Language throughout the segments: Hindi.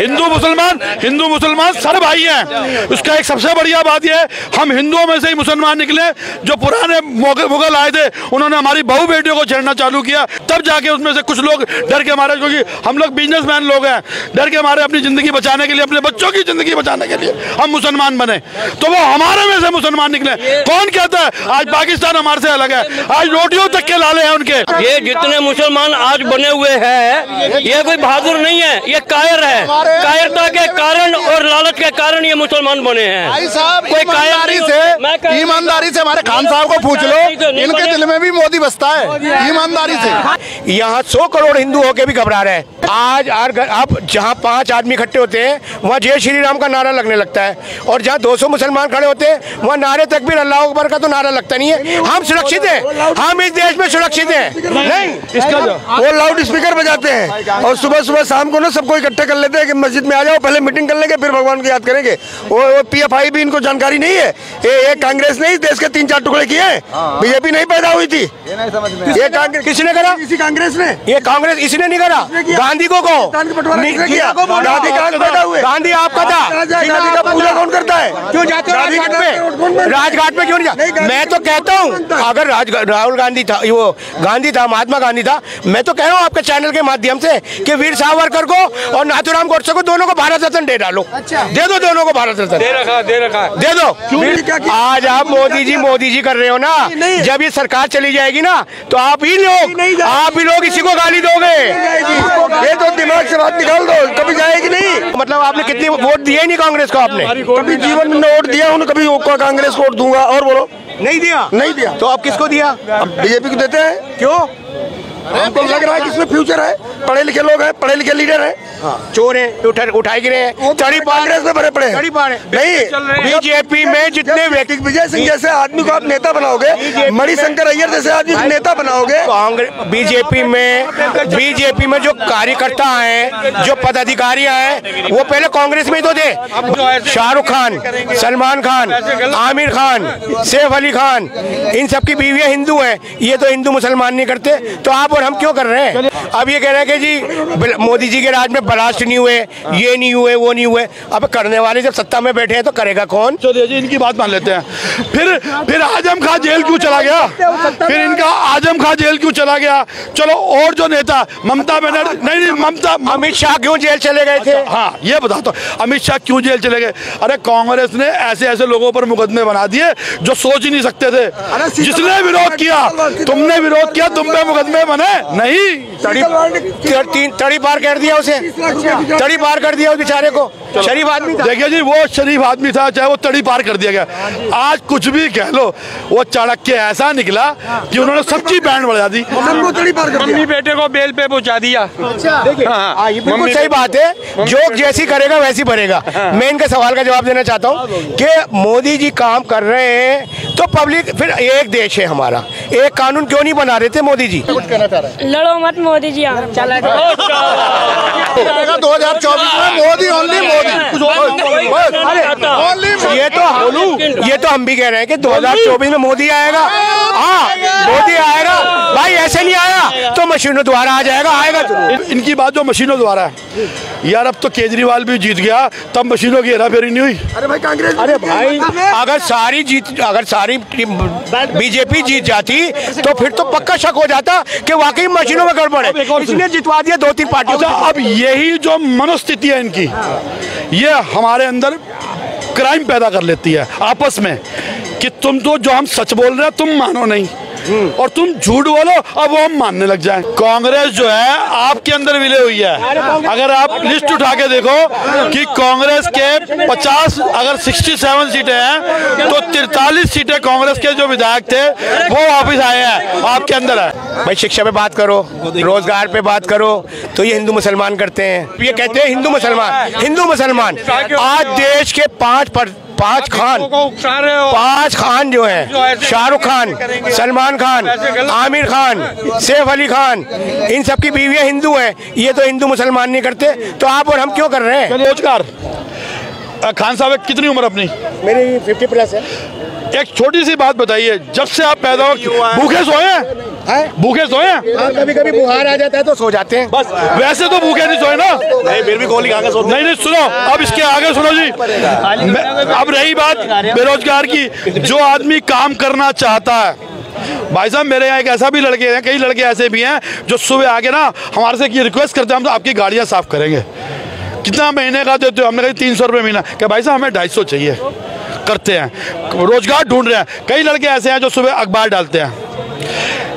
हिंदू मुसलमान सर भाई हैं। उसका एक सबसे बढ़िया बात यह है, हम हिंदुओं में से ही मुसलमान निकले। जो पुराने मुगल आए थे, उन्होंने हमारी बहू बेटियों को छेड़ना चालू किया, तब जाके उसमें से कुछ लोग डर के मारे, क्योंकि हम लोग बिजनेसमैन लोग हैं, डर के मारे अपनी जिंदगी बचाने के लिए, अपने बच्चों की जिंदगी बचाने के लिए हम मुसलमान बने। तो वो हमारे में से मुसलमान निकले। कौन कहता है आज पाकिस्तान हमारे से अलग है? आज रोटियों तक के लाले हैं उनके। ये जितने मुसलमान आज बने हुए हैं, ये कोई बहादुर नहीं है, ये कायर है। कायरता के कारण और लालच के कारण ये मुसलमान बने हैं। भाई साहब, ईमानदारी से हमारे खान साहब को पूछ लो, इनके दिल में भी मोदी बसता है ईमानदारी से। यहाँ 100 करोड़ हिंदू होके भी घबरा रहे हैं। आज अब जहाँ 5 आदमी इकट्ठे होते हैं, वहाँ जय श्री राम का नारा लगने लगता है, और जहाँ 200 मुसलमान खड़े होते हैं, वहाँ नारे तकबीर अल्लाह अकबर का तो नारा लगता नहीं है। हम सुरक्षित हैं, हम इस देश में सुरक्षित हैं। नहीं, इसका वो लाउड स्पीकर बजाते हैं और सुबह सुबह शाम को ना सबको इकट्ठे कर लेते हैं कि मस्जिद में आ जाओ, पहले मीटिंग कर लेंगे, फिर भगवान को याद करेंगे। वो PFI भी इनको जानकारी नहीं है। ये कांग्रेस ने इस देश के 3-4 टुकड़े किए हैं, बीजेपी नहीं पैदा हुई थी। ये कांग्रेस किसने करा? इसी कांग्रेस ने। ये कांग्रेस इसने नहीं करा। गांधी को कहो, गांधी कहाँ पैदा हुए? गांधी आपका था। गांधी का पूजा कौन करता है? क्यों जाते हो राजघाट पे? राजघाट पे क्यों नहीं जाते? मैं तो कहता हूँ, अगर राहुल गांधी था, वो गांधी था, महात्मा गांधी था, मैं तो कह रहा हूँ आपके चैनल के माध्यम से कि वीर सावरकर को और नाथूराम गोडसे को दोनों को भारत रत्न दे डालो। दे दो दोनों को भारत रत्न। दे दो। आज आप मोदी जी कर रहे हो ना, जब ये सरकार चली जाएगी ना, तो आप ही लोग इसी को गाली दोगे। ये तो दिमाग से बात निकाल दो, कभी जाएगी नहीं। मतलब आपने कितनी वोट दिए नहीं कांग्रेस को? आपने कभी जीवन में वोट दिया? कभी कांग्रेस को वोट दूंगा और बोलो नहीं दिया। तो आप किसको दिया? बीजेपी को देते हैं। क्यों? हमको लग रहा है कि इसमें फ्यूचर है, पढ़े लिखे लोग हैं, पढ़े लिखे लीडर हैं। चोर हैं, उठाए गिरे हैं, कांग्रेस में भरे पड़े नहीं। बीजेपी में जितने व्यक्ति, विजय सिंह जैसे आदमी को आप नेता बनाओगे, मणिशंकर अय्यर जैसे आदमी को नेता बनाओगे। बीजेपी में जो कार्यकर्ता हैं, जो पदाधिकारी हैं, वो पहले कांग्रेस में ही तो थे। शाहरुख खान, सलमान खान, आमिर खान, सैफ अली खान, इन सबकी बीवियां हिंदू हैं। ये तो हिंदू मुसलमान नहीं करते, तो आप और हम क्यों कर रहे हैं? अब ये कह रहे हैं कि जी मोदी जी के राज में ब्लास्ट नहीं हुए, ये नहीं हुए, वो नहीं हुए। अब करने वाले जब सत्ता में बैठे हैं तो करेगा कौन? चलिए जी, इनकी बात मान लेते हैं। फिर आजम खां जेल क्यों चला गया? फिर इनका आजम खां जेल क्यों चला गया? चलो, और जो नेता ममता बनर्जी, नहीं अमित शाह क्यों जेल चले गए थे? हाँ, ये बताता हूँ, अमित शाह क्यों जेल चले गए? अरे कांग्रेस ने ऐसे लोगों पर मुकदमे बना दिए जो सोच ही नहीं सकते थे। जिसने विरोध किया, तुमने विरोध किया, तुम पे मुकदमे बने नहीं। तड़ी पार कर दिया उसे, तड़ी पार कर दिया उस बेचारे को। शरीफ आदमी था। देखिए जी, वो शरीफ आदमी था, चाहे वो तड़ी पार कर दिया गया। आज कुछ भी कह लो, वो चढ़क के ऐसा निकला कि उन्होंने सबकी बैंड बढ़ा दी। मम्मी बेटे को बेल पे पहुंचा दिया। बिल्कुल सही बात है, जो जैसी करेगा वैसी भरेगा। मैं इनके सवाल का जवाब देना चाहता हूँ कि मोदी जी काम कर रहे हैं तो पब्लिक, फिर एक देश है हमारा, एक कानून क्यों नहीं बना रहे थे मोदी जी? कुछ कहना चाह रहे हैं? लड़ो मत मोदी जी, 2024 में मोदी ओनली मोदी। ये तो हम भी कह रहे हैं कि 2024 में मोदी आएगा। हाँ, मोदी आएगा भाई, ऐसे नहीं आया तो मशीनों द्वारा आ जाएगा, आएगा जरूर। इनकी बात जो मशीनों द्वारा है यार, अब तो केजरीवाल भी जीत गया, तब मशीनों की हेराफेरी नहीं हुई। अरे भाई कांग्रेस, अरे भाई अगर सारी बीजेपी जीत जाती तो फिर तो पक्का शक हो जाता कि वाकई मशीनों में गड़बड़ है। इसने जितवा दिया 2-3 पार्टियों। अब यही जो मनोस्थिति है इनकी, ये हमारे अंदर क्राइम पैदा कर लेती है आपस में, कि तुम तो जो हम सच बोल रहे हैं तुम मानो नहीं, और तुम झूठ बोलो अब वो हम मानने लग जाएं। कांग्रेस जो है आपके अंदर विलय हुई है। अगर आप लिस्ट उठा के देखो कि कांग्रेस के 50, अगर 67 सीटें हैं तो 43 सीटें कांग्रेस के जो विधायक थे वो वापिस आए हैं, आपके अंदर है। भाई शिक्षा पे बात करो, रोजगार पे बात करो, तो ये हिंदू मुसलमान करते हैं। ये कहते हैं हिंदू मुसलमान। आज देश के 5 खान जो हैं, शाहरुख खान, सलमान खान, आमिर खान, सैफ अली खान, इन सबकी बीवियां हिंदू हैं। ये तो हिंदू मुसलमान नहीं करते, तो आप और हम क्यों कर रहे हैं? रोजगार। खान साहब कितनी उम्र अपनी? मेरी 50+ है। एक छोटी सी बात बताइए, जब से आप पैदा हो भूखे सोए हैं? भूखे सोए हैं? कभी कभी बुखार आ जाता है तो सो जाते हैं बस, वैसे तो भूखे नहीं सोए ना। नहीं, फिर भी गोली खा के सोते नहीं सुनो, अब इसके आगे सुनो जी। अब रही बात बेरोजगार की, जो आदमी काम करना चाहता है, भाई साहब मेरे यहाँ एक ऐसा भी लड़के हैं, कई लड़के ऐसे भी हैं जो सुबह आके ना हमारे से ये रिक्वेस्ट करते हैं, हम तो आपकी गाड़ियाँ साफ करेंगे। कितना महीने का देते हो? हमने कहा 300 रुपये महीना। क्या भाई साहब हमें 250 चाहिए। करते हैं, रोजगार ढूंढ रहे हैं। कई लड़के ऐसे हैं जो सुबह अखबार डालते हैं,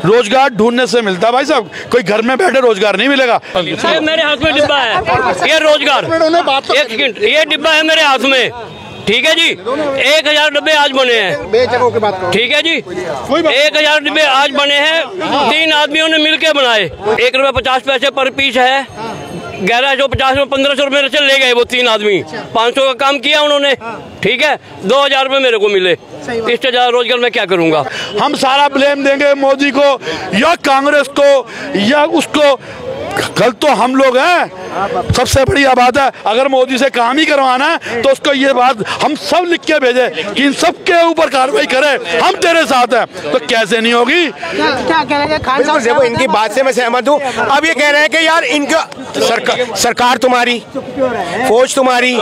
रोजगार ढूंढने से मिलता है। भाई साहब कोई घर में बैठे रोजगार नहीं मिलेगा। ये मेरे हाथ में डिब्बा है, ये रोजगार, एक सेकंड, ये डिब्बा है मेरे हाथ में, ठीक है जी। 1000 डिब्बे आज बने हैं, ठीक है जी। 1000 डिब्बे आज बने हैं, 3 आदमियों ने मिलके बनाए। 1 रुपये 50 पैसे पर पीस है, 1150 में 1500 रुपये से ले गए वो 3 आदमी। 500 का काम किया उन्होंने, ठीक है। 2000 रुपये मेरे को मिले। इससे ज्यादा रोजगार मैं क्या करूंगा? हम सारा ब्लेम देंगे मोदी को या कांग्रेस को या उसको, कल तो हम लोग हैं। सबसे बढ़िया बात है, अगर मोदी से काम ही करवाना है तो उसको ये बात हम सब लिख के भेजे कि इन सब के ऊपर कार्रवाई करें, हम तेरे साथ हैं। तो कैसे नहीं होगी? क्या कह रहे हैं खान साहब? देखो इनकी बात से मैं सहमत हूँ। अब ये कह रहे हैं कि यार इनका सरकार तुम्हारी, फौज तुम्हारी,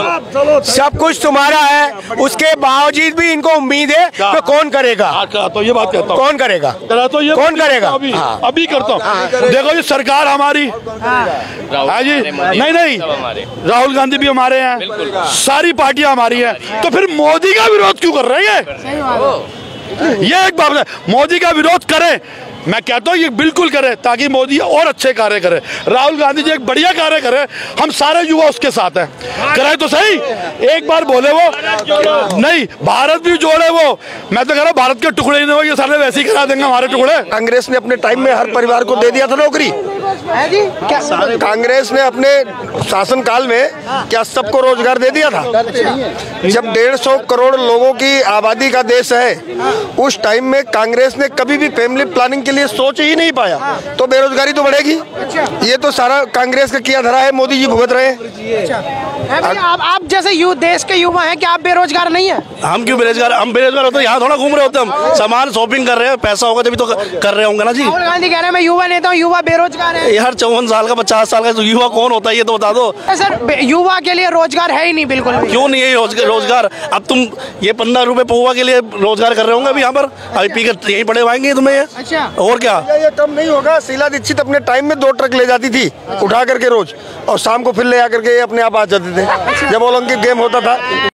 सब कुछ तुम्हारा है, उसके बावजूद भी इनको उम्मीद है तो कौन करेगा? तो ये बात कहता हूँ, कौन करेगा? तो ये कौन करेगा? अभी करता हूँ। देखो ये सरकार हमारी है जी, नहीं राहुल गांधी भी हमारे हैं, सारी पार्टियां हमारी हैं, तो फिर मोदी का विरोध क्यों कर रहे हैं? ये एक बात है, मोदी का विरोध करें, मैं कहता हूँ ये बिल्कुल करे ताकि मोदी और अच्छे कार्य करे। राहुल गांधी जी एक बढ़िया कार्य करे, हम सारे युवा उसके साथ हैं, करे तो सही। एक बार बोले वो नहीं, भारत भी जोड़े वो। मैं तो कह रहा हूँ भारत के टुकड़े ही नहीं हो, ये सारे वैसे ही करा देंगे हमारे टुकड़े। कांग्रेस ने अपने टाइम में हर परिवार को दे दिया था नौकरी। कांग्रेस ने अपने शासनकाल में क्या सबको रोजगार दे दिया था? जब 150 करोड़ लोगों की आबादी का देश है, उस टाइम में कांग्रेस ने कभी भी फैमिली प्लानिंग के लिए सोच ही नहीं पाया, तो बेरोजगारी तो बढ़ेगी। ये तो सारा कांग्रेस का किया धरा है, मोदी जी भुगत रहे हैं। आप जैसे देश के युवा हैं, क्या आप बेरोजगार नहीं है? हम क्यों बेरोजगार? हम बेरोजगार होते यहाँ थोड़ा घूम रहे होते, हम सामान शॉपिंग कर रहे हैं, पैसा होगा तभी तो कर रहे होंगे ना जी। राहुल गांधी कह रहे हैं मैं युवा नेता हूँ, युवा बेरोजगार है। यार 54 साल का 50 साल का युवा कौन होता है ये तो बता दो सर। युवा के लिए रोजगार है ही नहीं बिल्कुल भी। क्यों नहीं है रोजगार? अब तुम ये 15 रुपए पौवा के लिए रोजगार कर रहे होंगे अभी यहाँ पर, अभी पी कर यही पड़े आएंगे तुम्हें ये। अच्छा, और क्या? ये कम नहीं होगा। शीला दीक्षित अपने टाइम में 2 ट्रक ले जाती थी उठा करके रोज, और शाम को फिर ले आकर के अपने आप आ जाते थे जब ओलंपिक गेम होता था।